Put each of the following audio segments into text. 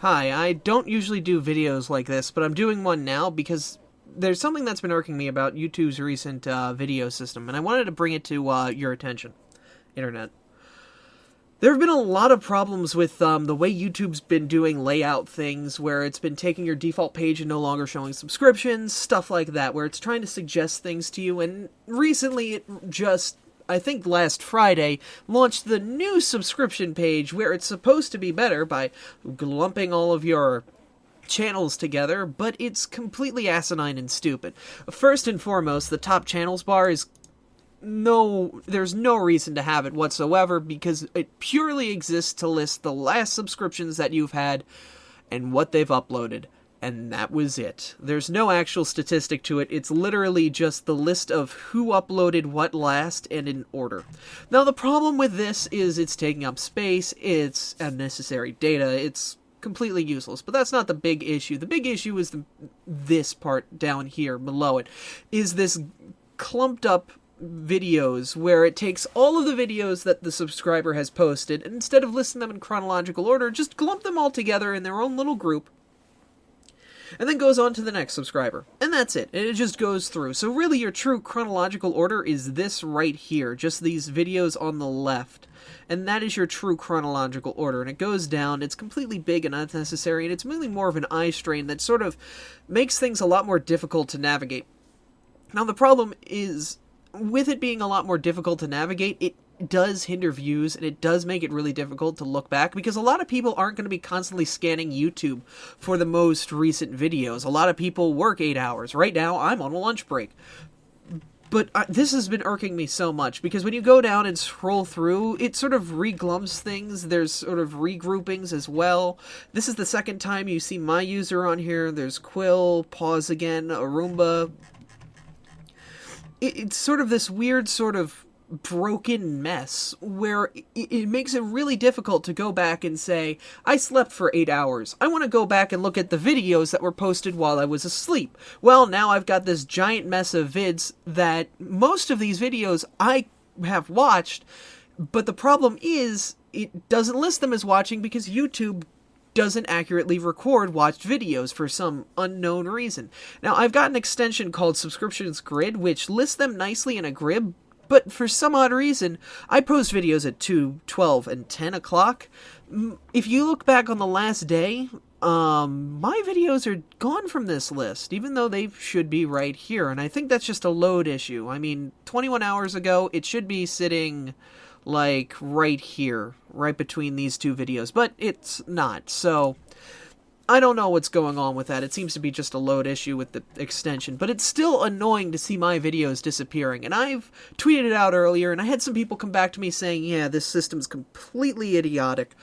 Hi, I don't usually do videos like this, but I'm doing one now because there's something that's been irking me about YouTube's recent video system, and I wanted to bring it to your attention, Internet. There have been a lot of problems with the way YouTube's been doing layout things, where it's been taking your default page and no longer showing subscriptions, stuff like that, where it's trying to suggest things to you, and recently it just, I think last Friday, launched the new subscription page where it's supposed to be better by lumping all of your channels together, but it's completely asinine and stupid. First and foremost, the top channels bar is there's no reason to have it whatsoever because it purely exists to list the last subscriptions that you've had and what they've uploaded. And that was it. There's no actual statistic to it. It's literally just the list of who uploaded what last and in order. Now, the problem with this is it's taking up space, it's unnecessary data, it's completely useless. But that's not the big issue. The big issue is this part down here below it, is this clumped up videos where it takes all of the videos that the subscriber has posted, and instead of listing them in chronological order, just clump them all together in their own little group, and then goes on to the next subscriber. And that's it. And it just goes through. So really your true chronological order is this right here. Just these videos on the left. And that is your true chronological order. And it goes down. It's completely big and unnecessary. And it's really more of an eye strain that sort of makes things a lot more difficult to navigate. Now the problem is, with it being a lot more difficult to navigate, it does hinder views, and it does make it really difficult to look back, because a lot of people aren't going to be constantly scanning YouTube for the most recent videos. A lot of people work 8 hours. Right now, I'm on a lunch break. But this has been irking me so much, because when you go down and scroll through, it sort of reglumps things. There's sort of regroupings as well. This is the second time you see my user on here. There's Quill, Pause Again, Arumba. It's sort of this weird sort of broken mess where it makes it really difficult to go back and say, I slept for 8 hours. I want to go back and look at the videos that were posted while I was asleep. Well, now I've got this giant mess of vids that most of these videos I have watched, but the problem is it doesn't list them as watching because YouTube doesn't accurately record watched videos for some unknown reason. Now, I've got an extension called Subscriptions Grid, which lists them nicely in a grid, but for some odd reason, I post videos at 2, 12, and 10 o'clock. If you look back on the last day, my videos are gone from this list, even though they should be right here, and I think that's just a load issue. I mean, 21 hours ago, it should be sitting like right here, right between these two videos, but it's not, so I don't know what's going on with that. It seems to be just a load issue with the extension, but it's still annoying to see my videos disappearing. And I've tweeted it out earlier, and I had some people come back to me saying, yeah, this system's completely idiotic.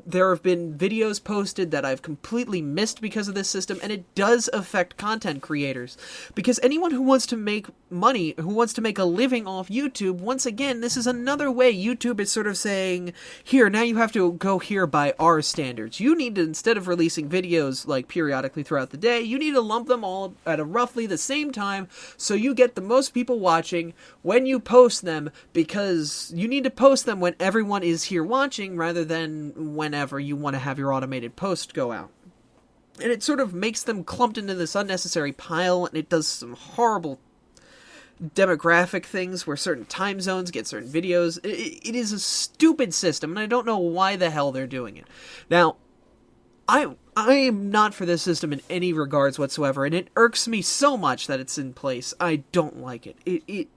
There have been videos posted that I've completely missed because of this system, and it does affect content creators. Because anyone who wants to make money, who wants to make a living off YouTube, once again, this is another way YouTube is sort of saying, here, now you have to go here by our standards. You need to, instead of releasing videos like periodically throughout the day, you need to lump them all at a roughly the same time so you get the most people watching when you post them, because you need to post them when everyone is here watching rather than whenever you want to have your automated post go out. And it sort of makes them clumped into this unnecessary pile, and it does some horrible demographic things where certain time zones get certain videos. It is a stupid system, and I don't know why the hell they're doing it. Now, I am not for this system in any regards whatsoever, and it irks me so much that it's in place. I don't like it.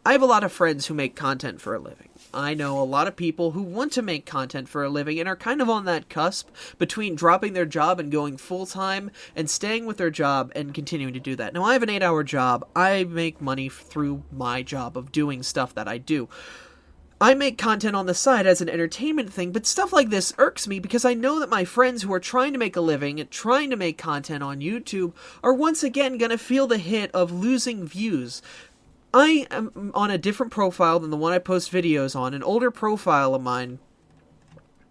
I have a lot of friends who make content for a living. I know a lot of people who want to make content for a living and are kind of on that cusp between dropping their job and going full-time and staying with their job and continuing to do that. Now, I have an 8-hour job. I make money through my job of doing stuff that I do. I make content on the side as an entertainment thing, but stuff like this irks me because I know that my friends who are trying to make a living and trying to make content on YouTube are once again going to feel the hit of losing views. I am on a different profile than the one I post videos on, an older profile of mine,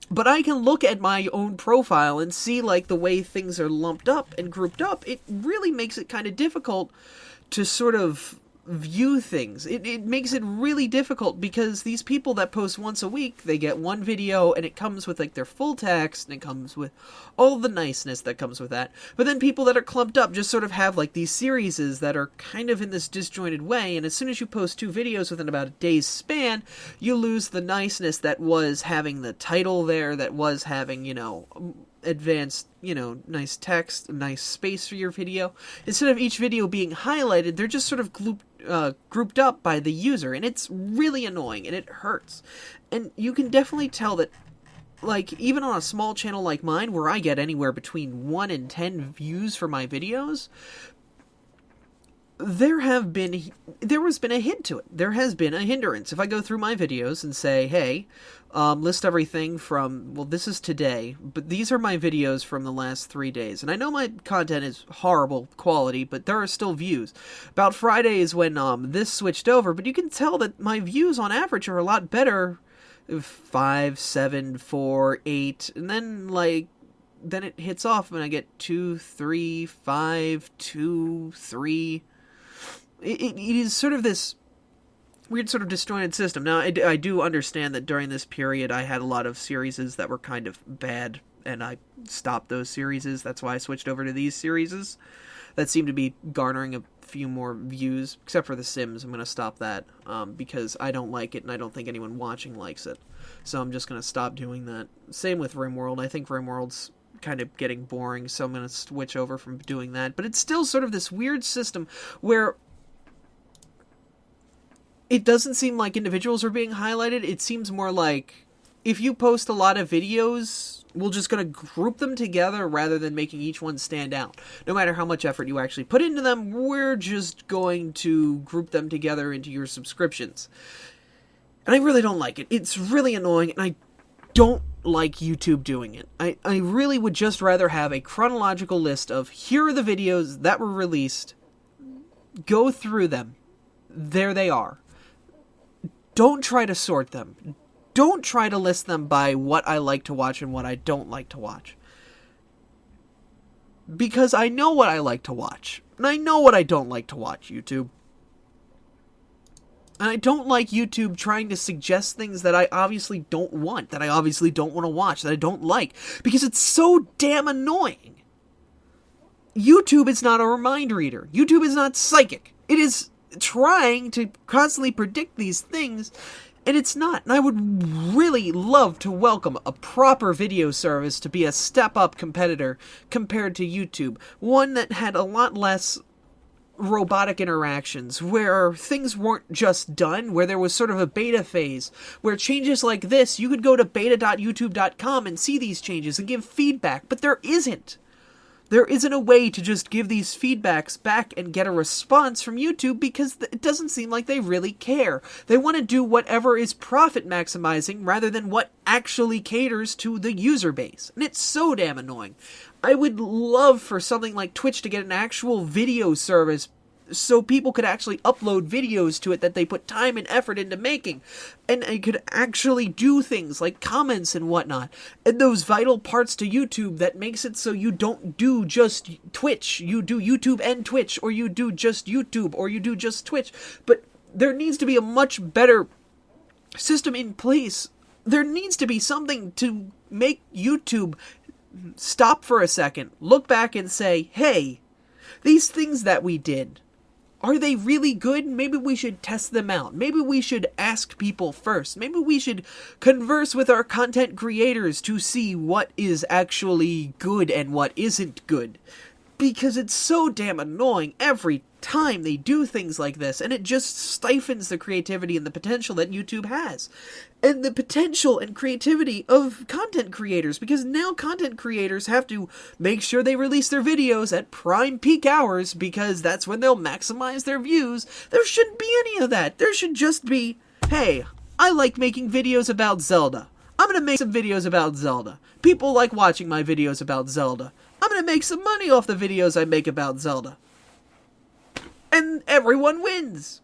but I can look at my own profile and see like the way things are lumped up and grouped up. It really makes it kind of difficult to sort of view things. It makes it really difficult because these people that post once a week, they get one video and it comes with like their full text and it comes with all the niceness that comes with that. But then people that are clumped up just sort of have like these series that are kind of in this disjointed way, and as soon as you post 2 videos within about a day's span, you lose the niceness that was having the title there, that was having, advanced, nice text, nice space for your video. Instead of each video being highlighted, they're just sort of grouped up by the user, and it's really annoying, and it hurts. And you can definitely tell that, like, even on a small channel like mine, where I get anywhere between 1 and 10 views for my videos, there has been a hint to it. There has been a hindrance. If I go through my videos and say, hey, list everything from, well, this is today, but these are my videos from the last 3 days. And I know my content is horrible quality, but there are still views. About Friday is when this switched over, but you can tell that my views on average are a lot better. 5, 7, 4, 8, and then it hits off and I get 2, 3, 5, 2, 3. It is sort of this weird sort of disjointed system. Now, I do understand that during this period I had a lot of series that were kind of bad, and I stopped those series. That's why I switched over to these series that seem to be garnering a few more views, except for The Sims. I'm going to stop that because I don't like it, and I don't think anyone watching likes it. So I'm just going to stop doing that. Same with RimWorld. I think RimWorld's kind of getting boring, so I'm going to switch over from doing that. But it's still sort of this weird system where it doesn't seem like individuals are being highlighted. It seems more like if you post a lot of videos, we're just going to group them together rather than making each one stand out. No matter how much effort you actually put into them, we're just going to group them together into your subscriptions. And I really don't like it. It's really annoying, and I don't like YouTube doing it. I really would just rather have a chronological list of, here are the videos that were released, go through them, there they are. Don't try to sort them. Don't try to list them by what I like to watch and what I don't like to watch. Because I know what I like to watch, and I know what I don't like to watch, YouTube. And I don't like YouTube trying to suggest things that I obviously don't want, that I obviously don't want to watch, that I don't like, because it's so damn annoying. YouTube is not a mind reader. YouTube is not psychic. It is trying to constantly predict these things, and it's not. And I would really love to welcome a proper video service to be a step-up competitor compared to YouTube. One that had a lot less robotic interactions, where things weren't just done, where there was sort of a beta phase, where changes like this, you could go to beta.youtube.com and see these changes and give feedback, but there isn't. There isn't a way to just give these feedbacks back and get a response from YouTube because it doesn't seem like they really care. They want to do whatever is profit maximizing rather than what actually caters to the user base. And it's so damn annoying. I would love for something like Twitch to get an actual video service so people could actually upload videos to it that they put time and effort into making. And it could actually do things like comments and whatnot. And those vital parts to YouTube that makes it so you don't do just Twitch. You do YouTube and Twitch, or you do just YouTube, or you do just Twitch. But there needs to be a much better system in place. There needs to be something to make YouTube stop for a second, look back and say, hey, these things that we did, are they really good? Maybe we should test them out. Maybe we should ask people first. Maybe we should converse with our content creators to see what is actually good and what isn't good. Because it's so damn annoying every time they do things like this, and it just stifles the creativity and the potential that YouTube has. And the potential and creativity of content creators, because now content creators have to make sure they release their videos at prime peak hours, because that's when they'll maximize their views. There shouldn't be any of that. There should just be, hey, I like making videos about Zelda. I'm gonna make some videos about Zelda. People like watching my videos about Zelda. I'm gonna make some money off the videos I make about Zelda. And everyone wins.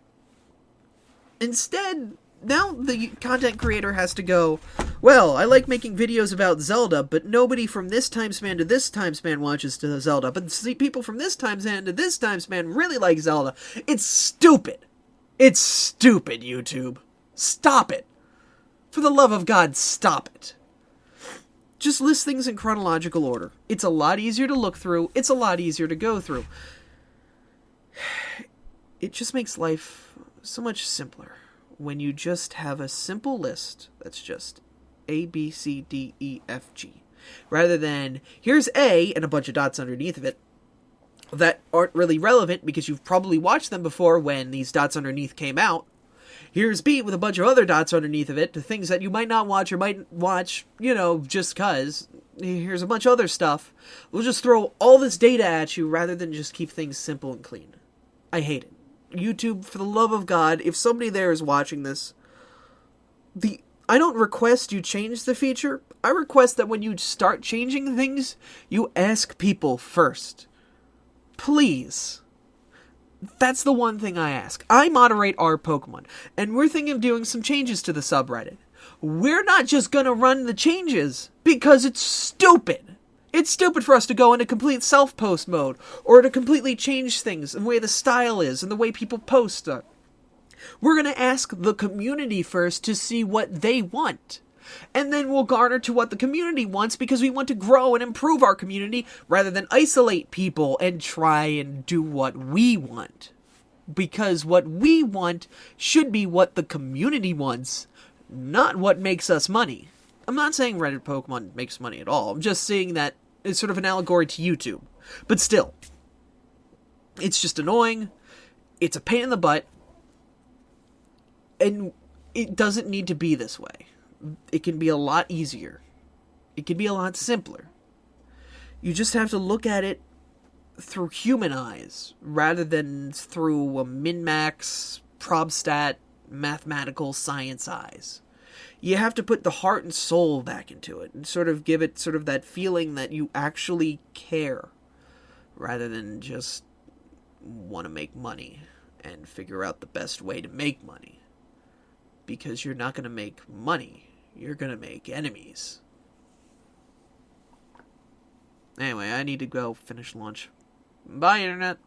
Instead, now the content creator has to go, well, I like making videos about Zelda, but nobody from this time span to this time span watches to Zelda. But see, people from this time span to this time span really like Zelda. It's stupid. It's stupid, YouTube. Stop it. For the love of God, stop it. Just list things in chronological order. It's a lot easier to look through. It's a lot easier to go through. It just makes life so much simpler when you just have a simple list that's just A, B, C, D, E, F, G. Rather than, here's A and a bunch of dots underneath of it that aren't really relevant because you've probably watched them before when these dots underneath came out. Here's B with a bunch of other dots underneath of it, to things that you might not watch or might watch, just cuz. Here's a bunch of other stuff. We'll just throw all this data at you rather than just keep things simple and clean. I hate it. YouTube, for the love of God, if somebody there is watching this, I don't request you change the feature. I request that when you start changing things, you ask people first. Please. That's the one thing I ask. I moderate our Pokemon, and we're thinking of doing some changes to the subreddit. We're not just gonna run the changes because it's stupid. It's stupid for us to go into complete self-post mode, or to completely change things, the way the style is, and the way people post. We're gonna ask the community first to see what they want. And then we'll garner to what the community wants because we want to grow and improve our community rather than isolate people and try and do what we want. Because what we want should be what the community wants, not what makes us money. I'm not saying Reddit Pokemon makes money at all. I'm just saying that it's sort of an allegory to YouTube. But still, it's just annoying. It's a pain in the butt. And it doesn't need to be this way. It can be a lot easier. It can be a lot simpler. You just have to look at it through human eyes, rather than through a min-max, probstat, mathematical science eyes. You have to put the heart and soul back into it, and sort of give it sort of that feeling that you actually care, rather than just want to make money and figure out the best way to make money. Because you're not going to make money. You're going to make enemies. Anyway, I need to go finish lunch. Bye, Internet.